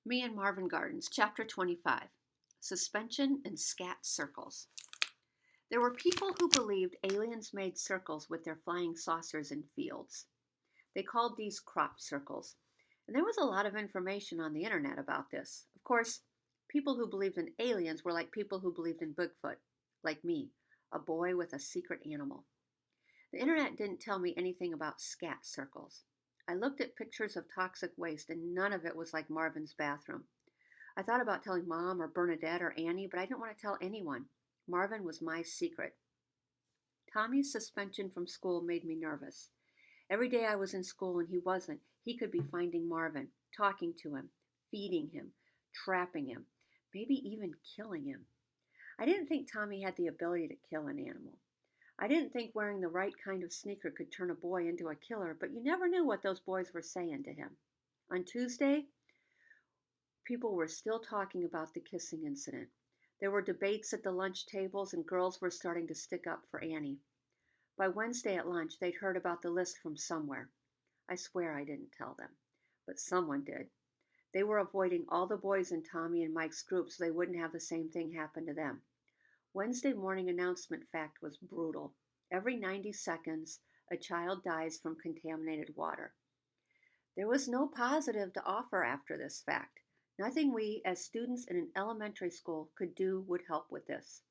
Me and Marvin Gardens, Chapter 25 Suspension and Scat Circles. There were people who believed aliens made circles with their flying saucers in fields. They called these crop circles. And there was a lot of information on the internet about this. Of course, people who believed in aliens were like people who believed in Bigfoot, like me, a boy with a secret animal. The internet didn't tell me anything about scat circles. I looked at pictures of toxic waste and none of it was like Marvin's bathroom. I thought about telling Mom or Bernadette or Annie, but I didn't want to tell anyone. Marvin was my secret. Tommy's suspension from school made me nervous. Every day I was in school and he wasn't, he could be finding Marvin, talking to him, feeding him, trapping him, maybe even killing him. I didn't think Tommy had the ability to kill an animal. I didn't think wearing the right kind of sneaker could turn a boy into a killer, but you never knew what those boys were saying to him. On Tuesday, people were still talking about the kissing incident. There were debates at the lunch tables, and girls were starting to stick up for Annie. By Wednesday at lunch, they'd heard about the list from somewhere. I swear I didn't tell them, but someone did. They were avoiding all the boys in Tommy and Mike's group so they wouldn't have the same thing happen to them. Wednesday morning announcement fact was brutal. Every 90 seconds, a child dies from contaminated water. There was no positive to offer after this fact. Nothing we, as students in an elementary school, could do would help with this.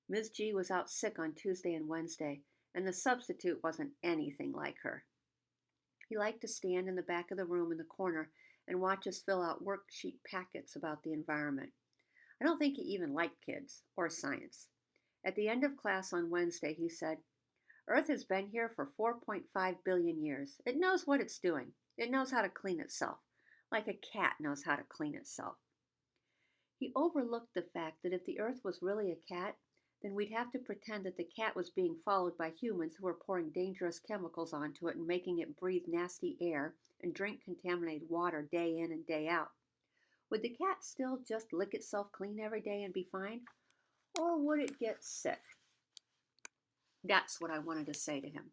Ms. G was out sick on Tuesday and Wednesday, and the substitute wasn't anything like her. He liked to stand in the back of the room in the corner and watch us fill out worksheet packets about the environment. I don't think he even liked kids or science. At the end of class on Wednesday, he said, Earth has been here for 4.5 billion years. It knows what it's doing. It knows how to clean itself, like a cat knows how to clean itself. He overlooked the fact that if the Earth was really a cat, then we'd have to pretend that the cat was being followed by humans who were pouring dangerous chemicals onto it and making it breathe nasty air and drink contaminated water day in and day out. Would the cat still just lick itself clean every day and be fine? Or would it get sick? That's what I wanted to say to him.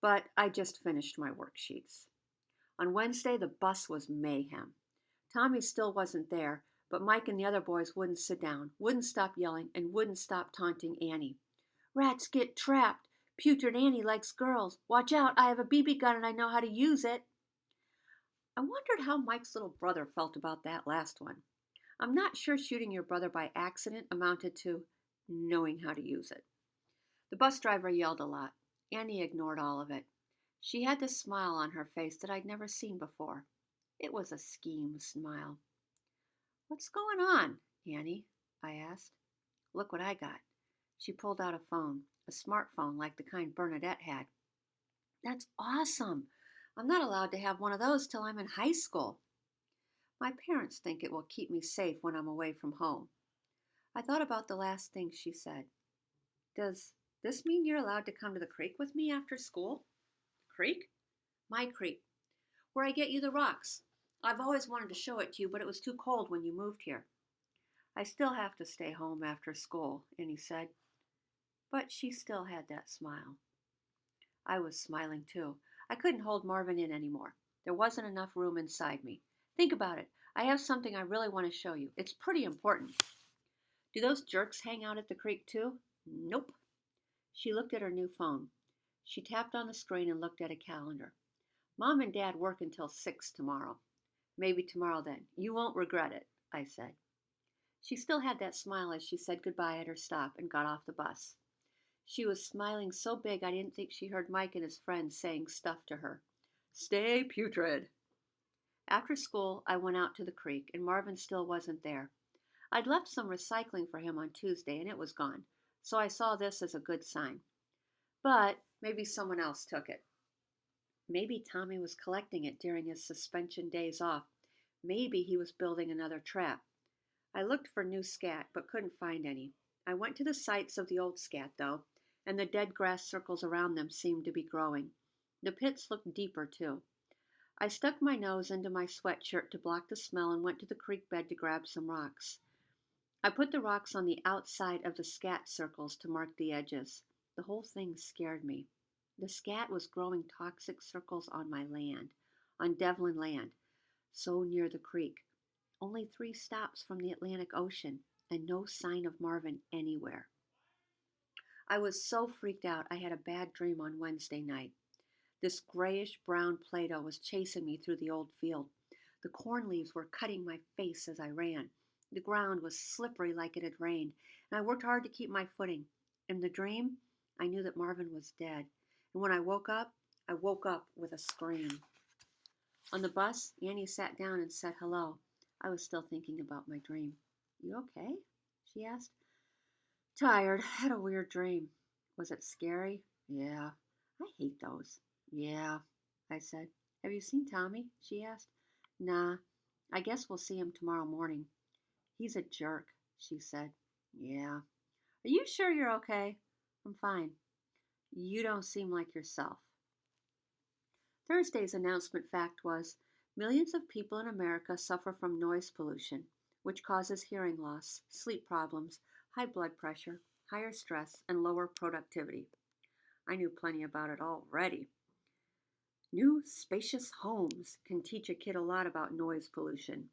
But I just finished my worksheets. On Wednesday, the bus was mayhem. Tommy still wasn't there, but Mike and the other boys wouldn't sit down, wouldn't stop yelling, and wouldn't stop taunting Annie. Rats get trapped. Putrid Annie likes girls. Watch out, I have a BB gun and I know how to use it. I wondered how Mike's little brother felt about that last one. I'm not sure shooting your brother by accident amounted to knowing how to use it. The bus driver yelled a lot. Annie ignored all of it. She had this smile on her face that I'd never seen before. It was a scheme smile. What's going on, Annie? I asked. Look what I got. She pulled out a phone, a smartphone like the kind Bernadette had. That's awesome. I'm not allowed to have one of those till I'm in high school. My parents think it will keep me safe when I'm away from home. I thought about the last thing she said. Does this mean you're allowed to come to the creek with me after school? Creek? My creek. Where I get you the rocks. I've always wanted to show it to you, but it was too cold when you moved here. I still have to stay home after school, Annie said. But she still had that smile. I was smiling too. I couldn't hold Marvin in anymore. There wasn't enough room inside me. Think about it. I have something I really want to show you. It's pretty important. Do those jerks hang out at the creek too? Nope. She looked at her new phone. She tapped on the screen and looked at a calendar. Mom and Dad work until 6 tomorrow. Maybe tomorrow then. You won't regret it, I said. She still had that smile as she said goodbye at her stop and got off the bus. She was smiling so big I didn't think she heard Mike and his friends saying stuff to her. Stay putrid. After school, I went out to the creek, and Marvin still wasn't there. I'd left some recycling for him on Tuesday, and it was gone, so I saw this as a good sign. But maybe someone else took it. Maybe Tommy was collecting it during his suspension days off. Maybe he was building another trap. I looked for new scat, but couldn't find any. I went to the sites of the old scat, though, and the dead grass circles around them seemed to be growing. The pits looked deeper, too. I stuck my nose into my sweatshirt to block the smell and went to the creek bed to grab some rocks. I put the rocks on the outside of the scat circles to mark the edges. The whole thing scared me. The scat was growing toxic circles on my land, on Devlin land, so near the creek. only 3 stops from the Atlantic Ocean, and no sign of Marvin anywhere. I was so freaked out I had a bad dream on Wednesday night. This grayish brown Play-Doh was chasing me through the old field. The corn leaves were cutting my face as I ran. The ground was slippery like it had rained, and I worked hard to keep my footing. In the dream, I knew that Marvin was dead. And when I woke up with a scream. On the bus, Annie sat down and said hello. I was still thinking about my dream. "You okay?" she asked. "Tired. Had a weird dream." "Was it scary?" "Yeah." "I hate those." "Yeah," I said. "Have you seen Tommy?" she asked. "Nah. I guess we'll see him tomorrow morning." "He's a jerk," she said. "Yeah." "Are you sure you're okay?" "I'm fine." "You don't seem like yourself." Thursday's announcement fact was millions of people in America suffer from noise pollution, which causes hearing loss, sleep problems, high blood pressure, higher stress, and lower productivity. I knew plenty about it already. New spacious homes can teach a kid a lot about noise pollution.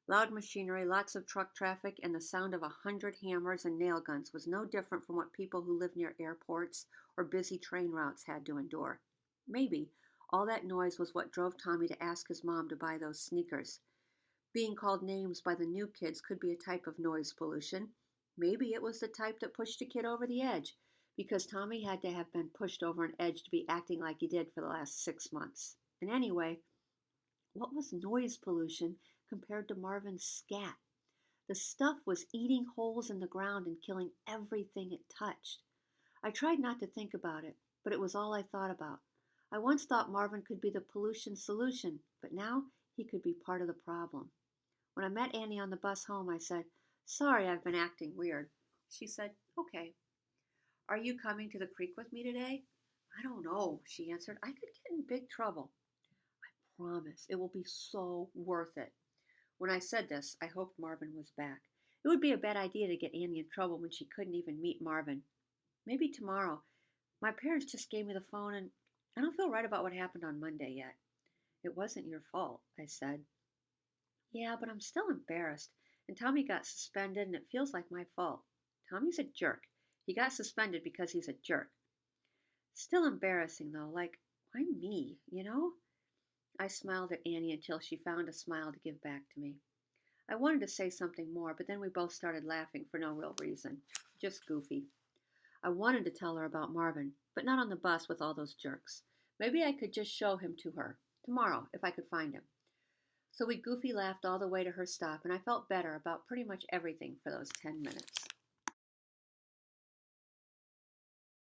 Loud machinery, lots of truck traffic, and the sound of 100 hammers and nail guns was no different from what people who live near airports or busy train routes had to endure. Maybe all that noise was what drove Tommy to ask his mom to buy those sneakers. Being called names by the new kids could be a type of noise pollution. Maybe it was the type that pushed a kid over the edge, because Tommy had to have been pushed over an edge to be acting like he did for the last 6 months. And anyway, what was noise pollution compared to Marvin's scat? The stuff was eating holes in the ground and killing everything it touched. I tried not to think about it, but it was all I thought about. I once thought Marvin could be the pollution solution, but now he could be part of the problem. When I met Annie on the bus home, I said, "Sorry I've been acting weird." She said, "Okay." "Are you coming to the creek with me today?" "I don't know," she answered. "I could get in big trouble." "Promise, it will be so worth it." When I said this, I hoped Marvin was back. It would be a bad idea to get Annie in trouble when she couldn't even meet Marvin. "Maybe tomorrow. My parents just gave me the phone and I don't feel right about what happened on Monday yet." "It wasn't your fault," I said. "Yeah, but I'm still embarrassed. And Tommy got suspended and it feels like my fault." "Tommy's a jerk. He got suspended because he's a jerk." "Still embarrassing though, like, why me, you know?" I smiled at Annie until she found a smile to give back to me. I wanted to say something more, but then we both started laughing for no real reason. Just goofy. I wanted to tell her about Marvin, but not on the bus with all those jerks. Maybe I could just show him to her, tomorrow, if I could find him. So we goofy laughed all the way to her stop, and I felt better about pretty much everything for those 10 minutes.